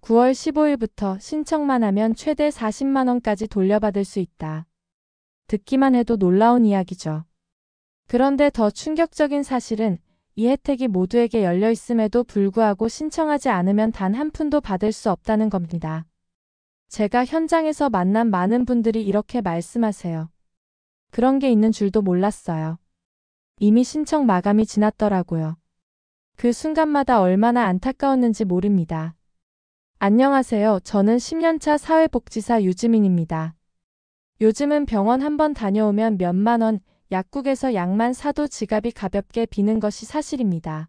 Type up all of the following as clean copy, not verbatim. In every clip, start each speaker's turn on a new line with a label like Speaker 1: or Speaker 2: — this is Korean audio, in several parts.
Speaker 1: 9월 15일부터 신청만 하면 최대 40만 원까지 돌려받을 수 있다. 듣기만 해도 놀라운 이야기죠. 그런데 더 충격적인 사실은 이 혜택이 모두에게 열려 있음에도 불구하고 신청하지 않으면 단 한 푼도 받을 수 없다는 겁니다. 제가 현장에서 만난 많은 분들이 이렇게 말씀하세요. 그런 게 있는 줄도 몰랐어요. 이미 신청 마감이 지났더라고요. 그 순간마다 얼마나 안타까웠는지 모릅니다. 안녕하세요. 저는 10년차 사회복지사 유지민입니다. 요즘은 병원 한번 다녀오면 몇만 원, 약국에서 약만 사도 지갑이 가볍게 비는 것이 사실입니다.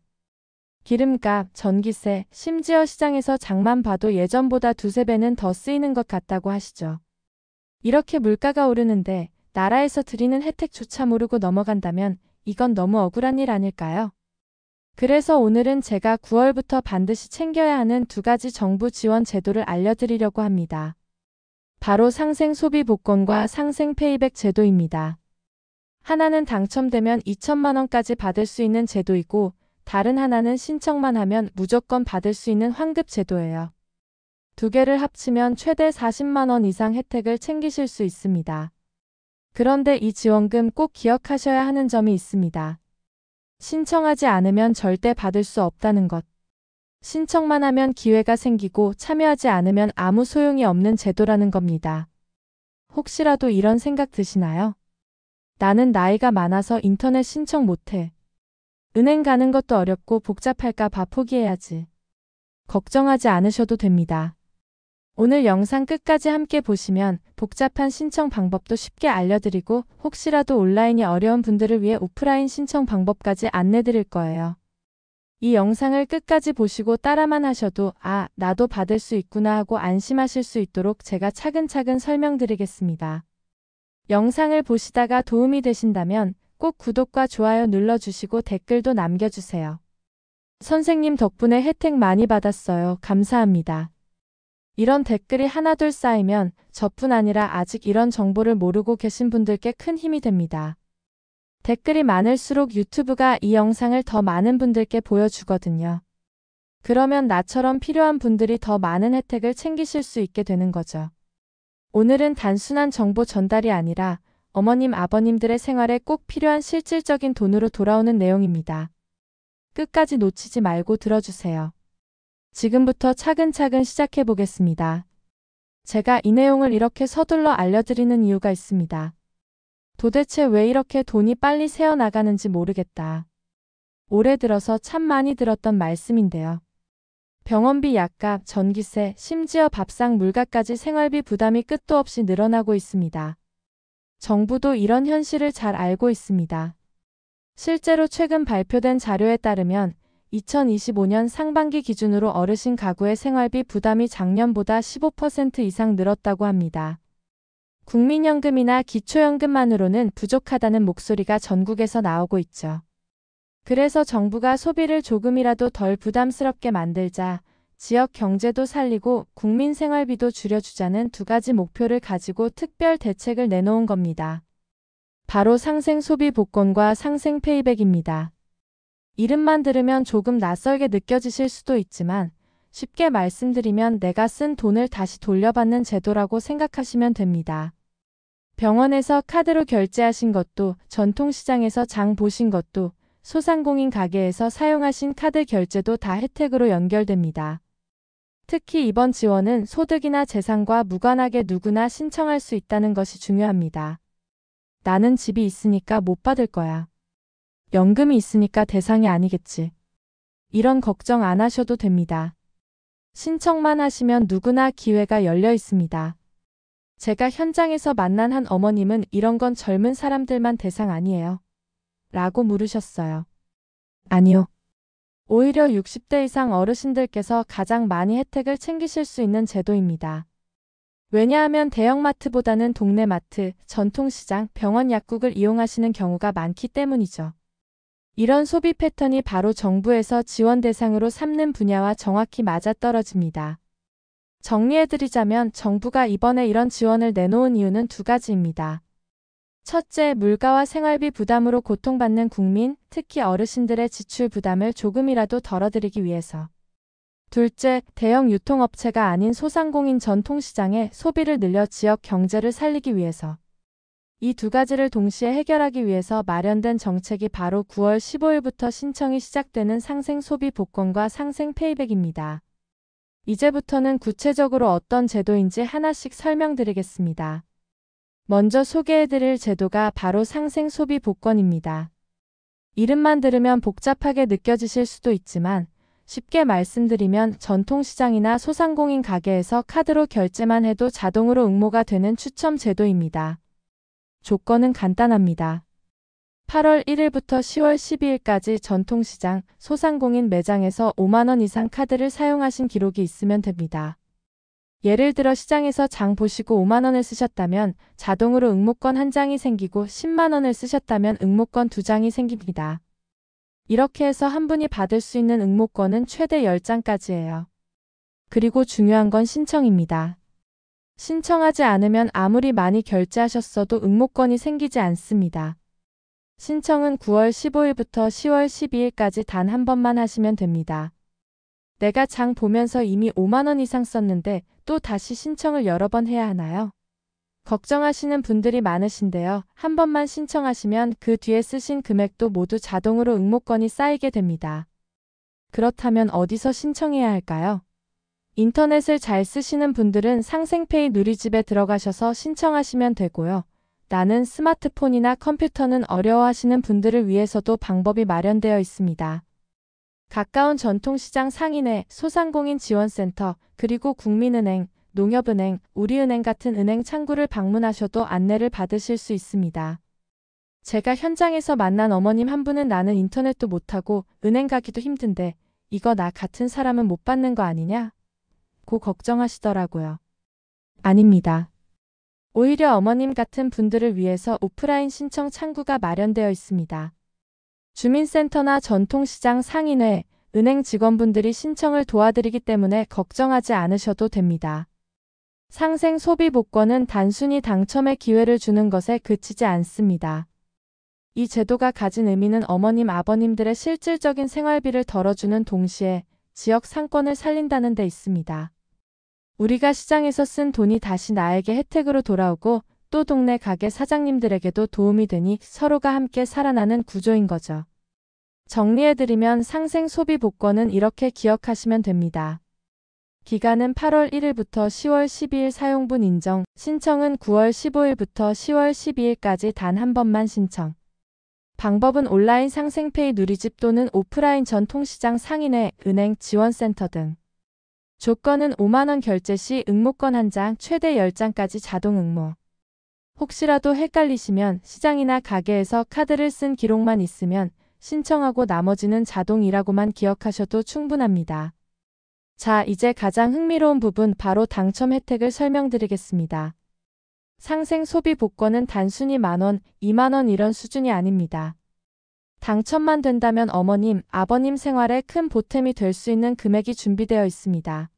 Speaker 1: 기름값, 전기세, 심지어 시장에서 장만 봐도 예전보다 두세 배는 더 쓰이는 것 같다고 하시죠. 이렇게 물가가 오르는데 나라에서 드리는 혜택조차 모르고 넘어간다면 이건 너무 억울한 일 아닐까요? 그래서 오늘은 제가 9월부터 반드시 챙겨야 하는 두 가지 정부 지원 제도를 알려드리려고 합니다. 바로 상생소비복권과 상생페이백 제도입니다. 하나는 당첨되면 2천만 원까지 받을 수 있는 제도이고 다른 하나는 신청만 하면 무조건 받을 수 있는 환급 제도예요. 두 개를 합치면 최대 40만 원 이상 혜택을 챙기실 수 있습니다. 그런데 이 지원금 꼭 기억하셔야 하는 점이 있습니다. 신청하지 않으면 절대 받을 수 없다는 것. 신청만 하면 기회가 생기고 참여하지 않으면 아무 소용이 없는 제도라는 겁니다. 혹시라도 이런 생각 드시나요? 나는 나이가 많아서 인터넷 신청 못해. 은행 가는 것도 어렵고 복잡할까 봐 포기해야지. 걱정하지 않으셔도 됩니다. 오늘 영상 끝까지 함께 보시면 복잡한 신청 방법도 쉽게 알려드리고 혹시라도 온라인이 어려운 분들을 위해 오프라인 신청 방법까지 안내드릴 거예요. 이 영상을 끝까지 보시고 따라만 하셔도 나도 받을 수 있구나 하고 안심하실 수 있도록 제가 차근차근 설명드리겠습니다. 영상을 보시다가 도움이 되신다면 꼭 구독과 좋아요 눌러주시고 댓글도 남겨주세요. 선생님 덕분에 혜택 많이 받았어요. 감사합니다. 이런 댓글이 하나둘 쌓이면 저뿐 아니라 아직 이런 정보를 모르고 계신 분들께 큰 힘이 됩니다. 댓글이 많을수록 유튜브가 이 영상을 더 많은 분들께 보여주거든요. 그러면 나처럼 필요한 분들이 더 많은 혜택을 챙기실 수 있게 되는 거죠. 오늘은 단순한 정보 전달이 아니라 어머님, 아버님들의 생활에 꼭 필요한 실질적인 돈으로 돌아오는 내용입니다. 끝까지 놓치지 말고 들어주세요. 지금부터 차근차근 시작해 보겠습니다. 제가 이 내용을 이렇게 서둘러 알려드리는 이유가 있습니다. 도대체 왜 이렇게 돈이 빨리 새어나가는지 모르겠다. 올해 들어서 참 많이 들었던 말씀인데요. 병원비, 약값, 전기세, 심지어 밥상 물가까지 생활비 부담이 끝도 없이 늘어나고 있습니다. 정부도 이런 현실을 잘 알고 있습니다. 실제로 최근 발표된 자료에 따르면 2025년 상반기 기준으로 어르신 가구의 생활비 부담이 작년보다 15% 이상 늘었다고 합니다. 국민연금이나 기초연금만으로는 부족하다는 목소리가 전국에서 나오고 있죠. 그래서 정부가 소비를 조금이라도 덜 부담스럽게 만들자, 지역 경제도 살리고 국민 생활비도 줄여주자는 두 가지 목표를 가지고 특별 대책을 내놓은 겁니다. 바로 상생소비복권과 상생페이백입니다. 이름만 들으면 조금 낯설게 느껴지실 수도 있지만 쉽게 말씀드리면 내가 쓴 돈을 다시 돌려받는 제도라고 생각하시면 됩니다. 병원에서 카드로 결제하신 것도, 전통시장에서 장 보신 것도, 소상공인 가게에서 사용하신 카드 결제도 다 혜택으로 연결됩니다. 특히 이번 지원은 소득이나 재산과 무관하게 누구나 신청할 수 있다는 것이 중요합니다. 나는 집이 있으니까 못 받을 거야. 연금이 있으니까 대상이 아니겠지. 이런 걱정 안 하셔도 됩니다. 신청만 하시면 누구나 기회가 열려 있습니다. 제가 현장에서 만난 한 어머님은 이런 건 젊은 사람들만 대상 아니에요? 라고 물으셨어요. 아니요. 오히려 60대 이상 어르신들께서 가장 많이 혜택을 챙기실 수 있는 제도입니다. 왜냐하면 대형마트보다는 동네 마트, 전통시장, 병원 약국을 이용하시는 경우가 많기 때문이죠. 이런 소비 패턴이 바로 정부에서 지원 대상으로 삼는 분야와 정확히 맞아떨어집니다. 정리해드리자면 정부가 이번에 이런 지원을 내놓은 이유는 두 가지입니다. 첫째, 물가와 생활비 부담으로 고통받는 국민, 특히 어르신들의 지출 부담을 조금이라도 덜어드리기 위해서. 둘째, 대형 유통업체가 아닌 소상공인 전통시장의 소비를 늘려 지역 경제를 살리기 위해서. 이 두 가지를 동시에 해결하기 위해서 마련된 정책이 바로 9월 15일부터 신청이 시작되는 상생소비 복권과 상생페이백입니다. 이제부터는 구체적으로 어떤 제도인지 하나씩 설명드리겠습니다. 먼저 소개해드릴 제도가 바로 상생소비 복권입니다. 이름만 들으면 복잡하게 느껴지실 수도 있지만 쉽게 말씀드리면 전통시장이나 소상공인 가게에서 카드로 결제만 해도 자동으로 응모가 되는 추첨 제도입니다. 조건은 간단합니다. 8월 1일부터 10월 12일까지 전통시장, 소상공인 매장에서 5만원 이상 카드를 사용하신 기록이 있으면 됩니다. 예를 들어 시장에서 장 보시고 5만원을 쓰셨다면 자동으로 응모권 1장이 생기고 10만원을 쓰셨다면 응모권 2장이 생깁니다. 이렇게 해서 한 분이 받을 수 있는 응모권은 최대 10장까지예요. 그리고 중요한 건 신청입니다. 신청하지 않으면 아무리 많이 결제하셨어도 응모권이 생기지 않습니다. 신청은 9월 15일부터 10월 12일까지 단 한 번만 하시면 됩니다. 내가 장 보면서 이미 5만원 이상 썼는데 또 다시 신청을 여러 번 해야 하나요? 걱정하시는 분들이 많으신데요. 한 번만 신청하시면 그 뒤에 쓰신 금액도 모두 자동으로 응모권이 쌓이게 됩니다. 그렇다면 어디서 신청해야 할까요? 인터넷을 잘 쓰시는 분들은 상생페이 누리집에 들어가셔서 신청하시면 되고요. 나는 스마트폰이나 컴퓨터는 어려워하시는 분들을 위해서도 방법이 마련되어 있습니다. 가까운 전통시장 상인회, 소상공인 지원센터, 그리고 국민은행, 농협은행, 우리은행 같은 은행 창구를 방문하셔도 안내를 받으실 수 있습니다. 제가 현장에서 만난 어머님 한 분은 나는 인터넷도 못하고 은행 가기도 힘든데 이거 나 같은 사람은 못 받는 거 아니냐? 고 걱정하시더라고요. 아닙니다. 오히려 어머님 같은 분들을 위해서 오프라인 신청 창구가 마련되어 있습니다. 주민센터나 전통시장 상인회, 은행 직원분들이 신청을 도와드리기 때문에 걱정하지 않으셔도 됩니다. 상생소비복권은 단순히 당첨의 기회를 주는 것에 그치지 않습니다. 이 제도가 가진 의미는 어머님, 아버님들의 실질적인 생활비를 덜어주는 동시에 지역 상권을 살린다는 데 있습니다. 우리가 시장에서 쓴 돈이 다시 나에게 혜택으로 돌아오고 또 동네 가게 사장님들에게도 도움이 되니 서로가 함께 살아나는 구조인 거죠. 정리해드리면 상생소비복권은 이렇게 기억하시면 됩니다. 기간은 8월 1일부터 10월 12일 사용분 인정, 신청은 9월 15일부터 10월 12일까지 단 한 번만 신청. 방법은 온라인 상생페이 누리집 또는 오프라인 전통시장 상인회, 은행, 지원센터 등. 조건은 5만원 결제 시 응모권 1장, 최대 10장까지 자동 응모. 혹시라도 헷갈리시면 시장이나 가게에서 카드를 쓴 기록만 있으면 신청하고 나머지는 자동이라고만 기억하셔도 충분합니다. 자, 이제 가장 흥미로운 부분 바로 당첨 혜택을 설명드리겠습니다. 상생소비복권은 단순히 만원, 2만원 이런 수준이 아닙니다. 당첨만 된다면 어머님, 아버님 생활에 큰 보탬이 될 수 있는 금액이 준비되어 있습니다.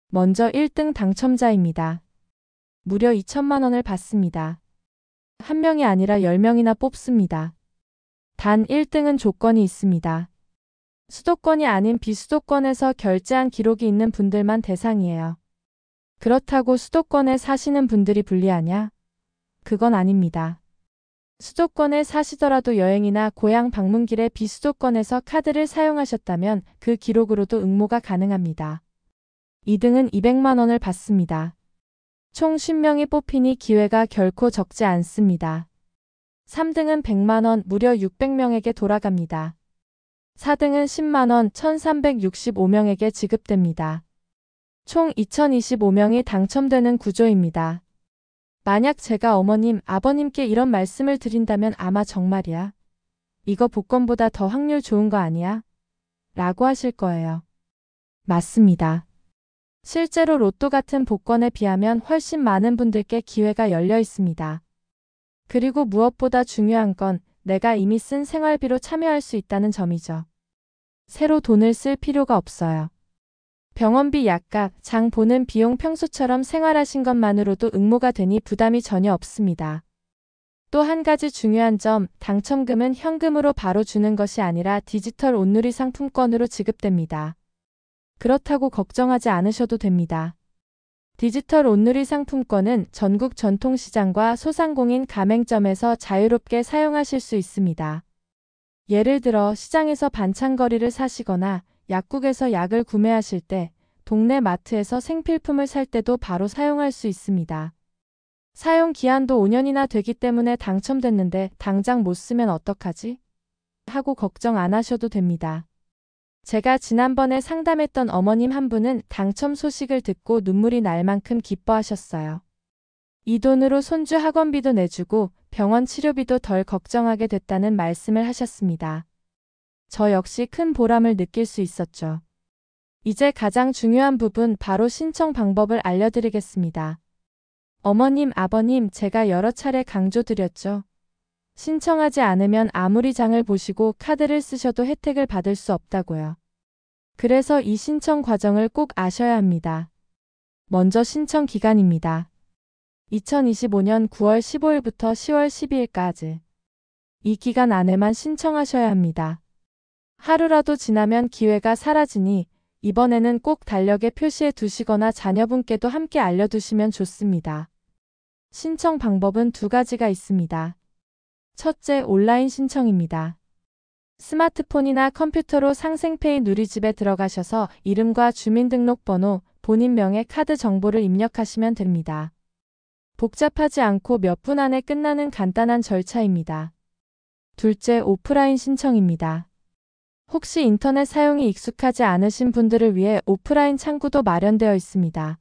Speaker 1: 먼저 1등 당첨자입니다. 무려 2천만 원을 받습니다. 한 명이 아니라 10명이나 뽑습니다. 단 1등은 조건이 있습니다. 수도권이 아닌 비수도권에서 결제한 기록이 있는 분들만 대상이에요. 그렇다고 수도권에 사시는 분들이 불리하냐? 그건 아닙니다. 수도권에 사시더라도 여행이나 고향 방문길에 비수도권에서 카드를 사용하셨다면 그 기록으로도 응모가 가능합니다. 2등은 200만 원을 받습니다. 총 50명이 뽑히니 기회가 결코 적지 않습니다. 3등은 100만 원, 무려 600명에게 돌아갑니다. 4등은 10만 원, 1365명에게 지급됩니다. 총 2025명이 당첨되는 구조입니다. 만약 제가 어머님, 아버님께 이런 말씀을 드린다면 아마 정말이야? 이거 복권보다 더 확률 좋은 거 아니야? 라고 하실 거예요. 맞습니다. 실제로 로또 같은 복권에 비하면 훨씬 많은 분들께 기회가 열려 있습니다. 그리고 무엇보다 중요한 건 내가 이미 쓴 생활비로 참여할 수 있다는 점이죠. 새로 돈을 쓸 필요가 없어요. 병원비 약값, 장 보는 비용 평소처럼 생활하신 것만으로도 응모가 되니 부담이 전혀 없습니다. 또 한 가지 중요한 점, 당첨금은 현금으로 바로 주는 것이 아니라 디지털 온누리 상품권으로 지급됩니다. 그렇다고 걱정하지 않으셔도 됩니다. 디지털 온누리 상품권은 전국 전통시장과 소상공인 가맹점에서 자유롭게 사용하실 수 있습니다. 예를 들어 시장에서 반찬거리를 사시거나 약국에서 약을 구매하실 때 동네 마트에서 생필품을 살 때도 바로 사용할 수 있습니다. 사용 기한도 5년이나 되기 때문에 당첨됐는데 당장 못 쓰면 어떡하지? 하고 걱정 안 하셔도 됩니다. 제가 지난번에 상담했던 어머님 한 분은 당첨 소식을 듣고 눈물이 날 만큼 기뻐하셨어요. 이 돈으로 손주 학원비도 내주고 병원 치료비도 덜 걱정하게 됐다는 말씀을 하셨습니다. 저 역시 큰 보람을 느낄 수 있었죠. 이제 가장 중요한 부분 바로 신청 방법을 알려드리겠습니다. 어머님, 아버님, 제가 여러 차례 강조드렸죠. 신청하지 않으면 아무리 장을 보시고 카드를 쓰셔도 혜택을 받을 수 없다고요. 그래서 이 신청 과정을 꼭 아셔야 합니다. 먼저 신청 기간입니다. 2025년 9월 15일부터 10월 12일까지. 이 기간 안에만 신청하셔야 합니다. 하루라도 지나면 기회가 사라지니 이번에는 꼭 달력에 표시해 두시거나 자녀분께도 함께 알려두시면 좋습니다. 신청 방법은 두 가지가 있습니다. 첫째, 온라인 신청입니다. 스마트폰이나 컴퓨터로 상생페이 누리집에 들어가셔서 이름과 주민등록번호, 본인 명의 카드 정보를 입력하시면 됩니다. 복잡하지 않고 몇 분 안에 끝나는 간단한 절차입니다. 둘째, 오프라인 신청입니다. 혹시 인터넷 사용이 익숙하지 않으신 분들을 위해 오프라인 창구도 마련되어 있습니다.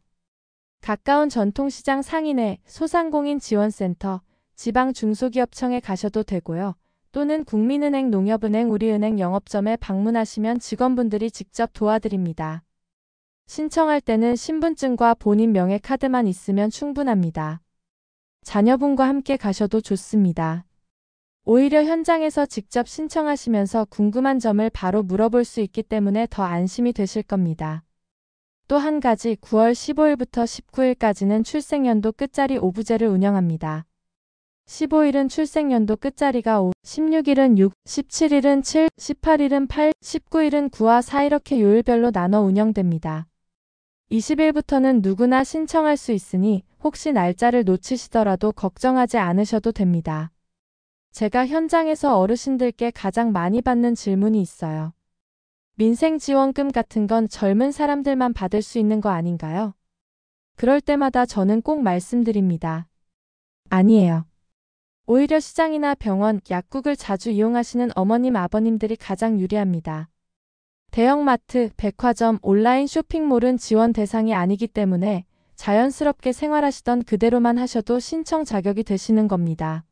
Speaker 1: 가까운 전통시장 상인회, 소상공인 지원센터, 지방 중소기업청에 가셔도 되고요. 또는 국민은행, 농협은행, 우리은행 영업점에 방문하시면 직원분들이 직접 도와드립니다. 신청할 때는 신분증과 본인 명의 카드만 있으면 충분합니다. 자녀분과 함께 가셔도 좋습니다. 오히려 현장에서 직접 신청하시면서 궁금한 점을 바로 물어볼 수 있기 때문에 더 안심이 되실 겁니다. 또 한 가지 9월 15일부터 19일까지는 출생연도 끝자리 5부제를 운영합니다. 15일은 출생연도 끝자리가 5, 16일은 6, 17일은 7, 18일은 8, 19일은 9와 4 이렇게 요일별로 나눠 운영됩니다. 20일부터는 누구나 신청할 수 있으니 혹시 날짜를 놓치시더라도 걱정하지 않으셔도 됩니다. 제가 현장에서 어르신들께 가장 많이 받는 질문이 있어요. 민생지원금 같은 건 젊은 사람들만 받을 수 있는 거 아닌가요? 그럴 때마다 저는 꼭 말씀드립니다. 아니에요. 오히려 시장이나 병원, 약국을 자주 이용하시는 어머님, 아버님들이 가장 유리합니다. 대형마트, 백화점, 온라인 쇼핑몰은 지원 대상이 아니기 때문에 자연스럽게 생활하시던 그대로만 하셔도 신청 자격이 되시는 겁니다.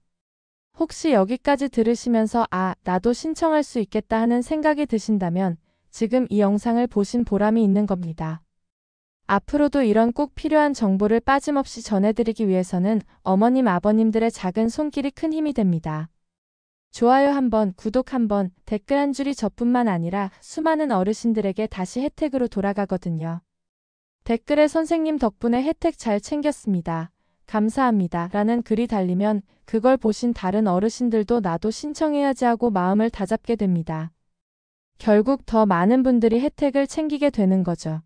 Speaker 1: 혹시 여기까지 들으시면서 나도 신청할 수 있겠다 하는 생각이 드신다면 지금 이 영상을 보신 보람이 있는 겁니다. 앞으로도 이런 꼭 필요한 정보를 빠짐없이 전해드리기 위해서는 어머님, 아버님들의 작은 손길이 큰 힘이 됩니다. 좋아요 한번, 구독 한번, 댓글 한 줄이 저뿐만 아니라 수많은 어르신들에게 다시 혜택으로 돌아가거든요. 댓글에 선생님 덕분에 혜택 잘 챙겼습니다. 감사합니다. 라는 글이 달리면 그걸 보신 다른 어르신들도 나도 신청해야지 하고 마음을 다잡게 됩니다. 결국 더 많은 분들이 혜택을 챙기게 되는 거죠.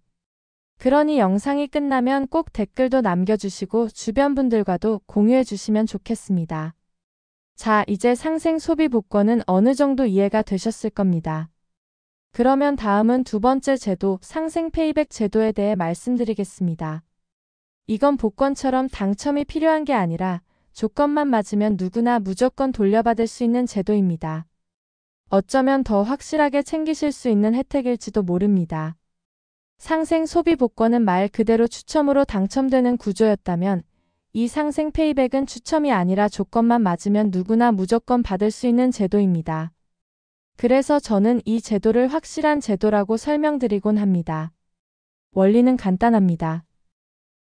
Speaker 1: 그러니 영상이 끝나면 꼭 댓글도 남겨주시고 주변 분들과도 공유해 주시면 좋겠습니다. 자, 이제 상생 소비 복권은 어느 정도 이해가 되셨을 겁니다. 그러면 다음은 두 번째 제도, 상생 페이백 제도에 대해 말씀드리겠습니다. 이건 복권처럼 당첨이 필요한 게 아니라 조건만 맞으면 누구나 무조건 돌려받을 수 있는 제도입니다. 어쩌면 더 확실하게 챙기실 수 있는 혜택일지도 모릅니다. 상생 소비 복권은 말 그대로 추첨으로 당첨되는 구조였다면 이 상생 페이백은 추첨이 아니라 조건만 맞으면 누구나 무조건 받을 수 있는 제도입니다. 그래서 저는 이 제도를 확실한 제도라고 설명드리곤 합니다. 원리는 간단합니다.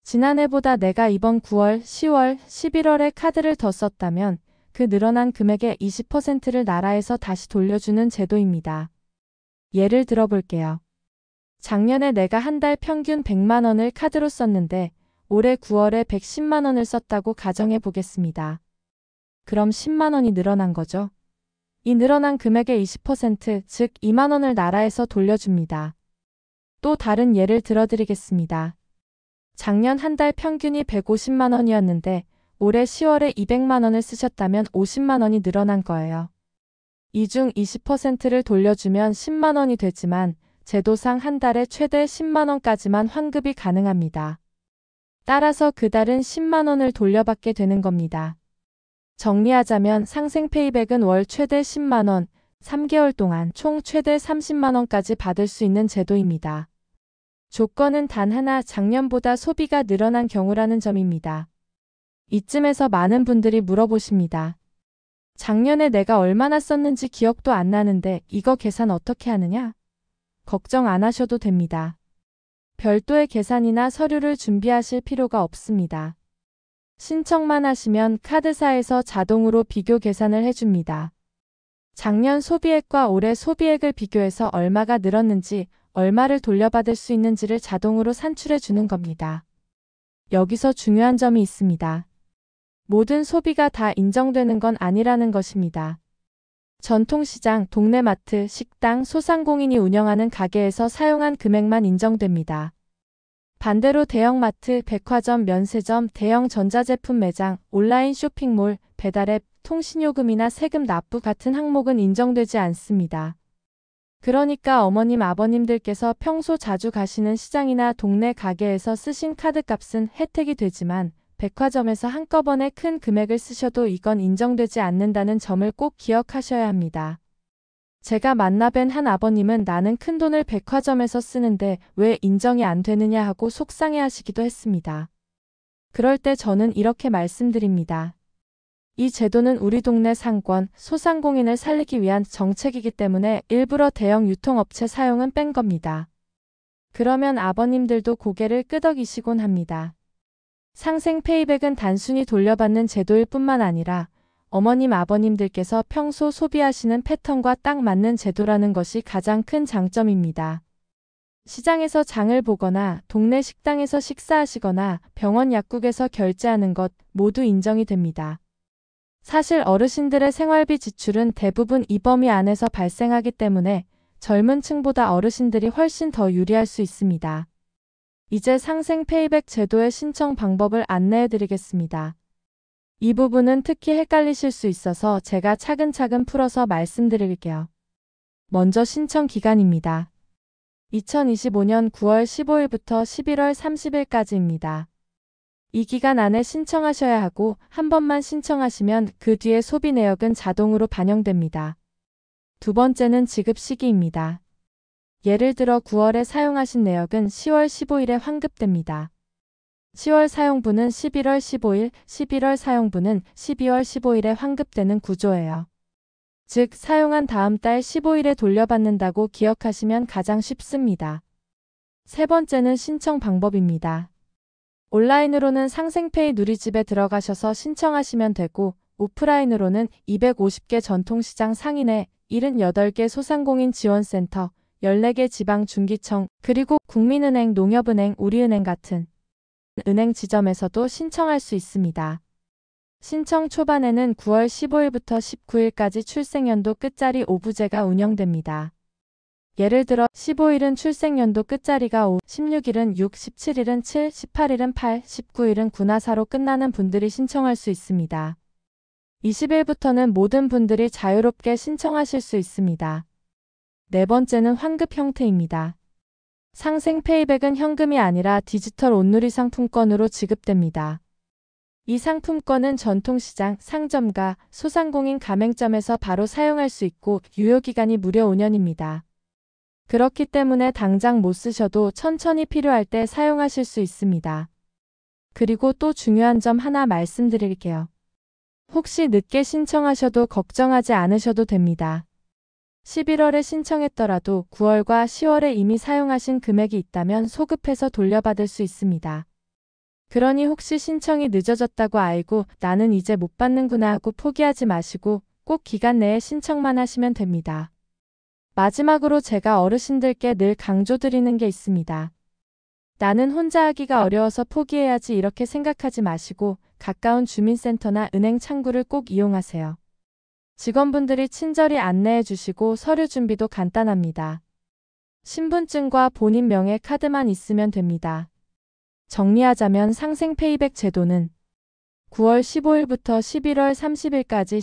Speaker 1: 지난해보다 내가 이번 9월, 10월, 11월에 카드를 더 썼다면 그 늘어난 금액의 20%를 나라에서 다시 돌려주는 제도입니다. 예를 들어볼게요. 작년에 내가 한 달 평균 100만 원을 카드로 썼는데 올해 9월에 110만 원을 썼다고 가정해 보겠습니다. 그럼 10만 원이 늘어난 거죠. 이 늘어난 금액의 20%, 즉 2만 원을 나라에서 돌려줍니다. 또 다른 예를 들어드리겠습니다. 작년 한 달 평균이 150만 원이었는데 올해 10월에 200만 원을 쓰셨다면 50만 원이 늘어난 거예요. 이 중 20%를 돌려주면 10만 원이 되지만 제도상 한 달에 최대 10만 원까지만 환급이 가능합니다. 따라서 그 달은 10만 원을 돌려받게 되는 겁니다. 정리하자면 상생 페이백은 월 최대 10만 원, 3개월 동안 총 최대 30만 원까지 받을 수 있는 제도입니다. 조건은 단 하나, 작년보다 소비가 늘어난 경우라는 점입니다. 이쯤에서 많은 분들이 물어보십니다. 작년에 내가 얼마나 썼는지 기억도 안 나는데 이거 계산 어떻게 하느냐? 걱정 안 하셔도 됩니다. 별도의 계산이나 서류를 준비하실 필요가 없습니다. 신청만 하시면 카드사에서 자동으로 비교 계산을 해줍니다. 작년 소비액과 올해 소비액을 비교해서 얼마가 늘었는지, 얼마를 돌려받을 수 있는지를 자동으로 산출해 주는 겁니다. 여기서 중요한 점이 있습니다. 모든 소비가 다 인정되는 건 아니라는 것입니다. 전통시장, 동네 마트, 식당, 소상공인이 운영하는 가게에서 사용한 금액만 인정됩니다. 반대로 대형마트, 백화점, 면세점, 대형 전자제품 매장, 온라인 쇼핑몰, 배달앱, 통신요금이나 세금 납부 같은 항목은 인정되지 않습니다. 그러니까 어머님, 아버님들께서 평소 자주 가시는 시장이나 동네 가게에서 쓰신 카드값은 혜택이 되지만 백화점에서 한꺼번에 큰 금액을 쓰셔도 이건 인정되지 않는다는 점을 꼭 기억하셔야 합니다. 제가 만나뵌 한 아버님은 나는 큰돈을 백화점에서 쓰는데 왜 인정이 안 되느냐 하고 속상해 하시기도 했습니다. 그럴 때 저는 이렇게 말씀드립니다. 이 제도는 우리 동네 상권, 소상공인을 살리기 위한 정책이기 때문에 일부러 대형 유통업체 사용은 뺀 겁니다. 그러면 아버님들도 고개를 끄덕이시곤 합니다. 상생 페이백은 단순히 돌려받는 제도일 뿐만 아니라 어머님, 아버님들께서 평소 소비하시는 패턴과 딱 맞는 제도라는 것이 가장 큰 장점입니다. 시장에서 장을 보거나 동네 식당에서 식사하시거나 병원 약국에서 결제하는 것 모두 인정이 됩니다. 사실 어르신들의 생활비 지출은 대부분 이 범위 안에서 발생하기 때문에 젊은 층보다 어르신들이 훨씬 더 유리할 수 있습니다. 이제 상생 페이백 제도의 신청 방법을 안내해 드리겠습니다. 이 부분은 특히 헷갈리실 수 있어서 제가 차근차근 풀어서 말씀드릴게요. 먼저 신청 기간입니다. 2025년 9월 15일부터 11월 30일까지입니다. 이 기간 안에 신청하셔야 하고 한 번만 신청하시면 그 뒤에 소비 내역은 자동으로 반영됩니다. 두 번째는 지급 시기입니다. 예를 들어 9월에 사용하신 내역은 10월 15일에 환급됩니다. 10월 사용분은 11월 15일, 11월 사용분은 12월 15일에 환급되는 구조예요. 즉, 사용한 다음 달 15일에 돌려받는다고 기억하시면 가장 쉽습니다. 세 번째는 신청 방법입니다. 온라인으로는 상생페이 누리집에 들어가셔서 신청하시면 되고, 오프라인으로는 250개 전통시장 상인회, 78개 소상공인 지원센터, 14개 지방중기청, 그리고 국민은행, 농협은행, 우리은행 같은 은행 지점에서도 신청할 수 있습니다. 신청 초반에는 9월 15일부터 19일까지 출생연도 끝자리 5부제가 운영됩니다. 예를 들어 15일은 출생연도 끝자리가 5, 16일은 6, 17일은 7, 18일은 8, 19일은 9나사로 끝나는 분들이 신청할 수 있습니다. 20일부터는 모든 분들이 자유롭게 신청하실 수 있습니다. 네 번째는 환급 형태입니다. 상생 페이백은 현금이 아니라 디지털 온누리 상품권으로 지급됩니다. 이 상품권은 전통시장, 상점가, 소상공인 가맹점에서 바로 사용할 수 있고 유효기간이 무려 5년입니다. 그렇기 때문에 당장 못 쓰셔도 천천히 필요할 때 사용하실 수 있습니다. 그리고 또 중요한 점 하나 말씀드릴게요. 혹시 늦게 신청하셔도 걱정하지 않으셔도 됩니다. 11월에 신청했더라도 9월과 10월에 이미 사용하신 금액이 있다면 소급해서 돌려받을 수 있습니다. 그러니 혹시 신청이 늦어졌다고 알고 나는 이제 못 받는구나 하고 포기하지 마시고 꼭 기간 내에 신청만 하시면 됩니다. 마지막으로 제가 어르신들께 늘 강조드리는 게 있습니다. 나는 혼자 하기가 어려워서 포기해야지 이렇게 생각하지 마시고 가까운 주민센터나 은행 창구를 꼭 이용하세요. 직원분들이 친절히 안내해 주시고 서류 준비도 간단합니다. 신분증과 본인 명의 카드만 있으면 됩니다. 정리하자면 상생 페이백 제도는 9월 15일부터 11월 30일까지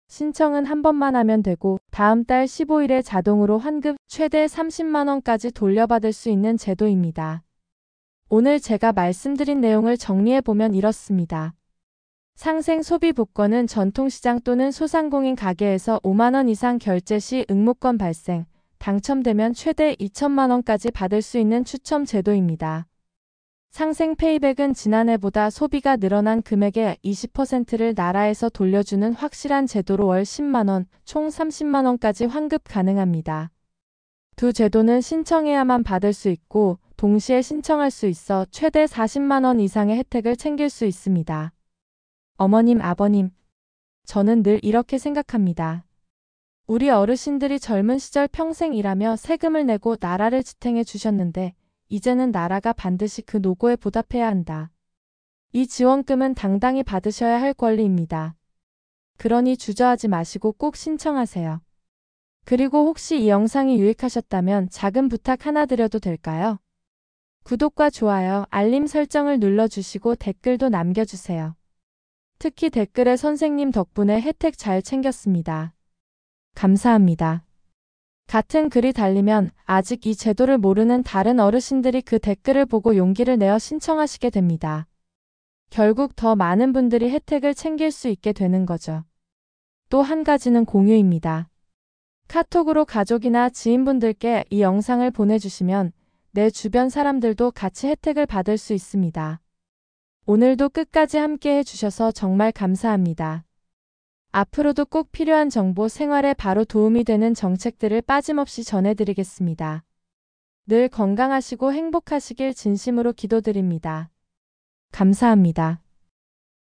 Speaker 1: 신청은 한 번만 하면 되고 다음 달 15일에 자동으로 환급 최대 30만 원까지 돌려받을 수 있는 제도입니다. 오늘 제가 말씀드린 내용을 정리해보면 이렇습니다. 상생 소비 복권은 전통시장 또는 소상공인 가게에서 5만 원 이상 결제 시 응모권 발생, 당첨되면 최대 2천만 원까지 받을 수 있는 추첨 제도입니다. 상생 페이백은 지난해보다 소비가 늘어난 금액의 20%를 나라에서 돌려주는 확실한 제도로 월 10만 원, 총 30만 원까지 환급 가능합니다. 두 제도는 신청해야만 받을 수 있고 동시에 신청할 수 있어 최대 40만 원 이상의 혜택을 챙길 수 있습니다. 어머님, 아버님, 저는 늘 이렇게 생각합니다. 우리 어르신들이 젊은 시절 평생 일하며 세금을 내고 나라를 지탱해 주셨는데 이제는 나라가 반드시 그 노고에 보답해야 한다. 이 지원금은 당당히 받으셔야 할 권리입니다. 그러니 주저하지 마시고 꼭 신청하세요. 그리고 혹시 이 영상이 유익하셨다면 작은 부탁 하나 드려도 될까요? 구독과 좋아요, 알림 설정을 눌러주시고 댓글도 남겨주세요. 특히 댓글에 선생님 덕분에 혜택 잘 챙겼습니다. 감사합니다. 같은 글이 달리면 아직 이 제도를 모르는 다른 어르신들이 그 댓글을 보고 용기를 내어 신청하시게 됩니다. 결국 더 많은 분들이 혜택을 챙길 수 있게 되는 거죠. 또 한 가지는 공유입니다. 카톡으로 가족이나 지인분들께 이 영상을 보내주시면 내 주변 사람들도 같이 혜택을 받을 수 있습니다. 오늘도 끝까지 함께 해주셔서 정말 감사합니다. 앞으로도 꼭 필요한 정보, 생활에 바로 도움이 되는 정책들을 빠짐없이 전해드리겠습니다. 늘 건강하시고 행복하시길 진심으로 기도드립니다. 감사합니다.